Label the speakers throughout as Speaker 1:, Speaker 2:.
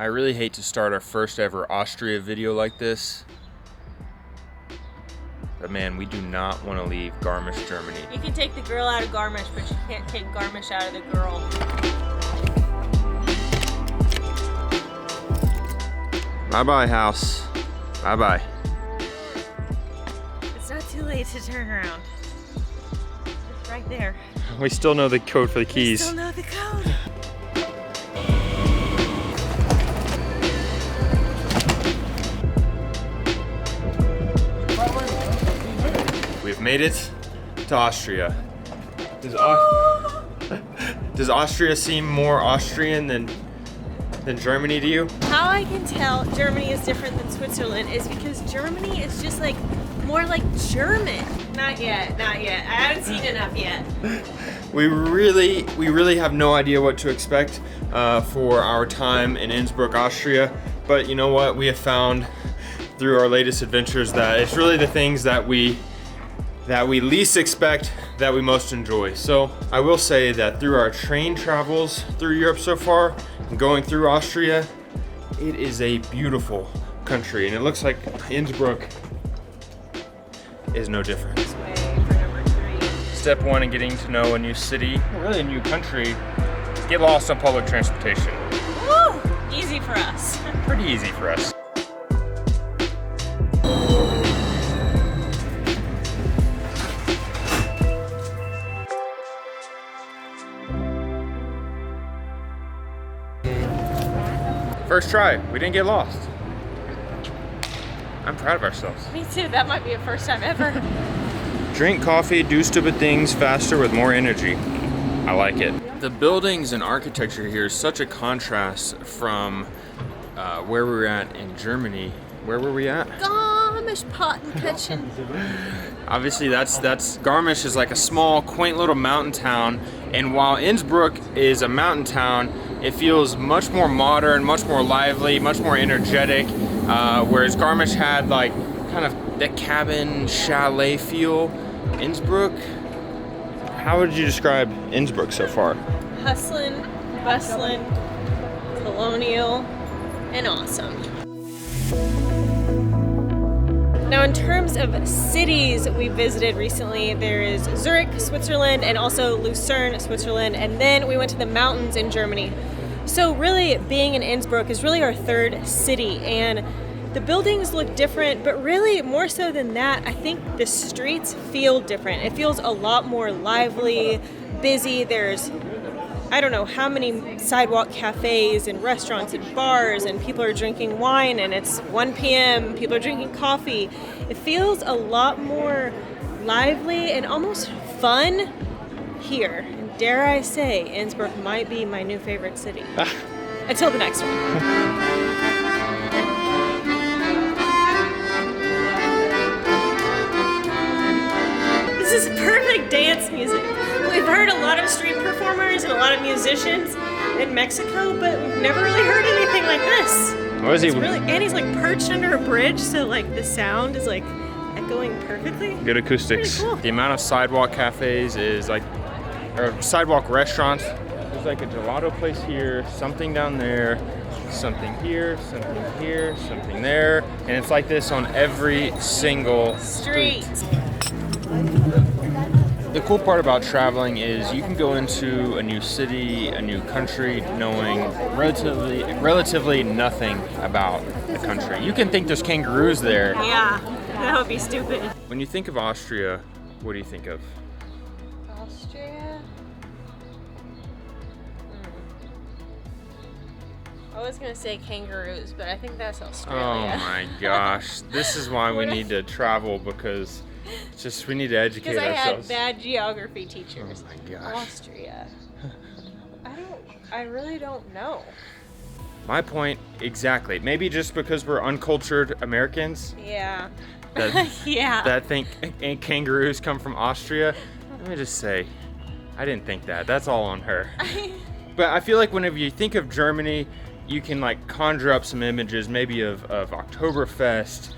Speaker 1: I really hate to start our first ever Austria video like this. But man, we do not want to leave Garmisch, Germany.
Speaker 2: You can take the girl out of Garmisch, but you can't take Garmisch out of the girl.
Speaker 1: Bye-bye, house. Bye-bye.
Speaker 2: It's not too late to turn around. It's right there.
Speaker 1: We still know the code for the keys.
Speaker 2: We still know the code.
Speaker 1: We've made it to Austria. Does Austria seem more Austrian than Germany to you?
Speaker 2: How I can tell Germany is different than Switzerland is because Germany is just like more like German. Not yet, not yet. I haven't seen enough yet.
Speaker 1: We really have no idea what to expect for our time in Innsbruck, Austria. But you know what? We have found through our latest adventures that it's really the things that we least expect that we most enjoy. So I will say that through our train travels through Europe so far, and going through Austria, it is a beautiful country, and it looks like Innsbruck is no different.
Speaker 2: This way for number 3.
Speaker 1: Step 1 in getting to know a new city, really a new country, get lost on public transportation.
Speaker 2: Woo! Easy for us.
Speaker 1: Pretty easy for us. First try, we didn't get lost. I'm proud of ourselves.
Speaker 2: Me too, that might be a first time ever.
Speaker 1: Drink coffee, do stupid things faster with more energy. I like it. The buildings and architecture here is such a contrast from where we were at in Germany. Where were we at?
Speaker 2: Garmisch Partenkirchen.
Speaker 1: Obviously that's Garmisch is like a small, quaint little mountain town, and while Innsbruck is a mountain town, it feels much more modern, much more lively, much more energetic, whereas Garmisch had like kind of that cabin chalet feel. Innsbruck, how would you describe Innsbruck so far?
Speaker 2: Hustlin', bustlin', colonial, and awesome. Now in terms of cities we visited recently, there is Zurich, Switzerland, and also Lucerne, Switzerland, and then we went to the mountains in Germany. So really being in Innsbruck is really our third city, and the buildings look different, but really more so than that, I think the streets feel different. It feels a lot more lively, busy. There's I don't know how many sidewalk cafes and restaurants and bars, and people are drinking wine, and it's 1 p.m. People are drinking coffee. It feels a lot more lively and almost fun here. And dare I say, Innsbruck might be my new favorite city. Until the next one. This is perfect dance music. We've heard a lot of street performers and a lot of musicians in Mexico, but we've never really heard anything like this.
Speaker 1: What is he?
Speaker 2: And he's like perched under a bridge, so like the sound is like echoing perfectly.
Speaker 1: Good acoustics.
Speaker 2: Cool.
Speaker 1: The amount of sidewalk cafes is like, or sidewalk restaurants. There's like a gelato place here, something down there, something here, something there, and it's like this on every single
Speaker 2: Street.
Speaker 1: The cool part about traveling is you can go into a new city, a new country, knowing relatively nothing about the country. You can think there's kangaroos there.
Speaker 2: Yeah, that would be stupid.
Speaker 1: When you think of Austria, what do you think of?
Speaker 2: Austria? I was gonna say kangaroos, but I think that's Australia.
Speaker 1: Oh my gosh. This is why we need to travel, because just we need to educate ourselves.
Speaker 2: Because I had bad geography teachers.
Speaker 1: Oh my gosh.
Speaker 2: Austria. I really don't know.
Speaker 1: My point, exactly. Maybe just because we're uncultured Americans
Speaker 2: Yeah.
Speaker 1: that,
Speaker 2: Yeah.
Speaker 1: that think kangaroos come from Austria. Let me just say, I didn't think that. That's all on her. But I feel like whenever you think of Germany, you can like conjure up some images, maybe of Oktoberfest.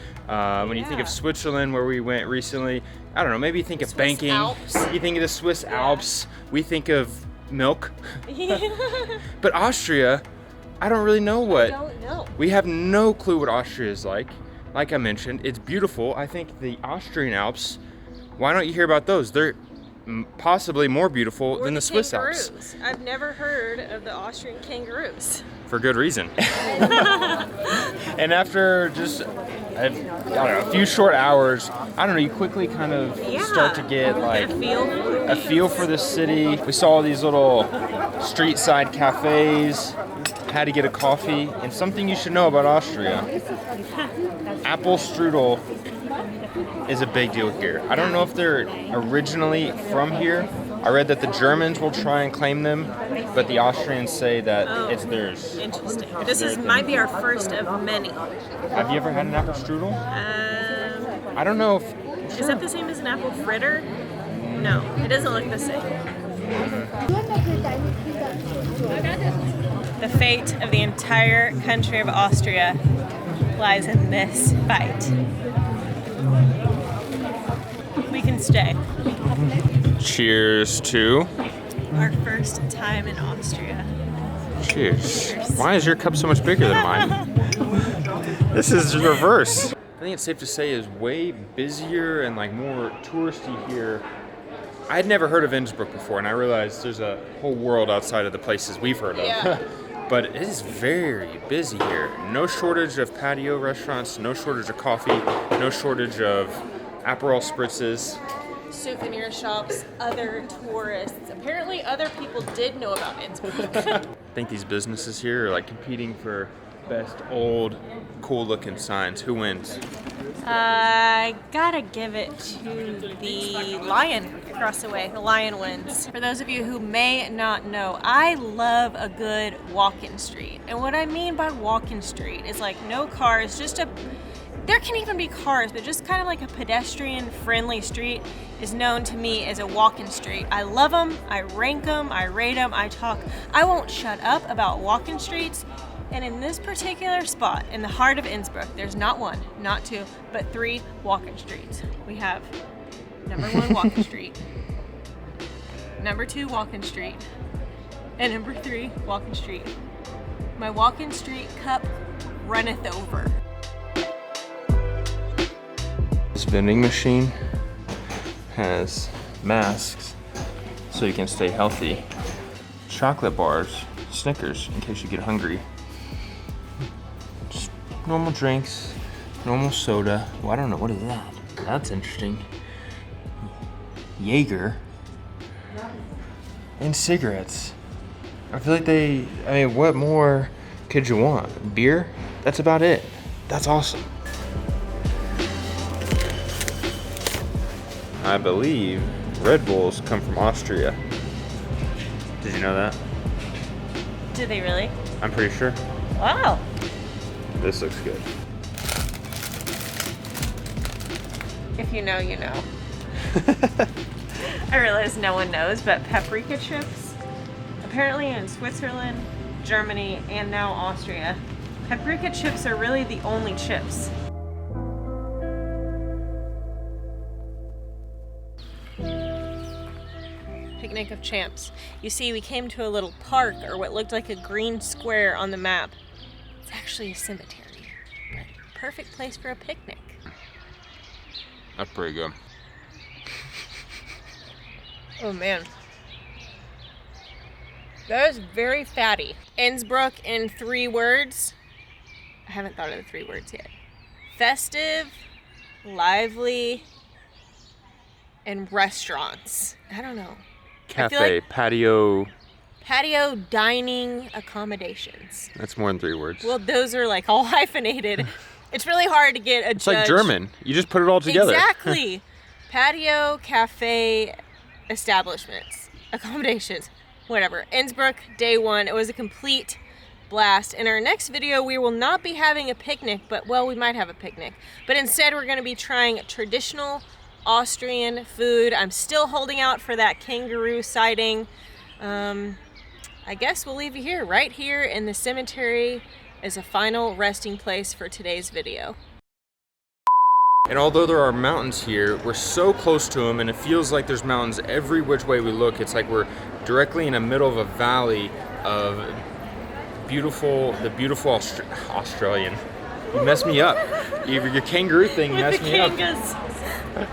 Speaker 1: When you think of Switzerland, where we went recently, I don't know, maybe you think of
Speaker 2: Swiss
Speaker 1: banking.
Speaker 2: Alps.
Speaker 1: You think of the Swiss Alps. We think of milk.
Speaker 2: Yeah.
Speaker 1: But Austria, I don't really know what.
Speaker 2: I don't No.
Speaker 1: We have no clue what Austria is like. Like I mentioned, it's beautiful. I think the Austrian Alps, why don't you hear about those? They're possibly more beautiful than the Swiss
Speaker 2: kangaroos.
Speaker 1: Alps.
Speaker 2: I've never heard of the Austrian kangaroos.
Speaker 1: For good reason. And after just, I don't know, a few short hours, I don't know, you quickly kind of start to get like a feel for the city. We saw all these little street side cafes, had to get a coffee, and something you should know about Austria. Apple strudel is a big deal here. I don't know if they're originally from here. I read that the Germans will try and claim them, but the Austrians say that it's theirs.
Speaker 2: Interesting. This might be our first of many.
Speaker 1: Have you ever had an apple strudel? I don't know if...
Speaker 2: Is that the same as an apple fritter? No, it doesn't look the same. The fate of the entire country of Austria lies in this fight. We can stay.
Speaker 1: Cheers to...
Speaker 2: Our first time in Austria.
Speaker 1: Cheers. Why is your cup so much bigger than mine? This is reverse. I think it's safe to say is way busier and like more touristy here. I had never heard of Innsbruck before, and I realized there's a whole world outside of the places we've heard of.
Speaker 2: Yeah.
Speaker 1: But it is very busy here. No shortage of patio restaurants, no shortage of coffee, no shortage of Aperol spritzes.
Speaker 2: Souvenir shops, other tourists. Apparently other people did know about Innsbruck.
Speaker 1: I think these businesses here are like competing for best old, cool looking signs. Who wins?
Speaker 2: I gotta give it to the lion across the way. The lion wins. For those of you who may not know, I love a good walk-in street. And what I mean by walk-in street is like no cars, just there can even be cars, but just kind of like a pedestrian-friendly street is known to me as a walk-in street. I love them, I rank them, I rate them, I talk. I won't shut up about walk-in streets. And in this particular spot, in the heart of Innsbruck, there's not one, not two, but 3 walk-in streets. We have number 1 walk-in street, number 2 walk-in street, and number 3 walk-in street. My walk-in street cup runneth over.
Speaker 1: This vending machine has masks so you can stay healthy. Chocolate bars, Snickers in case you get hungry. Just normal drinks, normal soda. Well, I don't know, what is that? That's interesting. Jaeger. And cigarettes. I feel like what more could you want? Beer? That's about it. That's awesome. I believe Red Bulls come from Austria. Did you know that?
Speaker 2: Do they really?
Speaker 1: I'm pretty sure.
Speaker 2: Wow.
Speaker 1: This looks good.
Speaker 2: If you know, you know. I realize no one knows, but paprika chips, apparently in Switzerland, Germany, and now Austria, paprika chips are really the only chips. Picnic of Champs. You see, we came to a little park, or what looked like a green square on the map. It's actually a cemetery, but perfect place for a picnic.
Speaker 1: That's pretty good.
Speaker 2: Oh man. That is very fatty. Innsbruck in 3 words. I haven't thought of the 3 words yet. Festive, lively, and restaurants. I don't know.
Speaker 1: Cafe, patio.
Speaker 2: Patio dining accommodations.
Speaker 1: That's more than 3 words.
Speaker 2: Well, those are like all hyphenated. It's really hard to get a
Speaker 1: It's like German. You just put it all together.
Speaker 2: Exactly. Patio, cafe, establishments, accommodations, whatever. Innsbruck, day 1. It was a complete blast. In our next video, we will not be having a picnic, but well, we might have a picnic. But instead, we're going to be trying traditional Austrian food. I'm still holding out for that kangaroo sighting. I guess we'll leave you here, right here in the cemetery as a final resting place for today's video.
Speaker 1: And although there are mountains here, we're so close to them, and it feels like there's mountains every which way we look. It's like we're directly in the middle of a valley of beautiful Australian. You messed me up. Your kangaroo thing
Speaker 2: With
Speaker 1: messed
Speaker 2: the
Speaker 1: me up.
Speaker 2: kangas.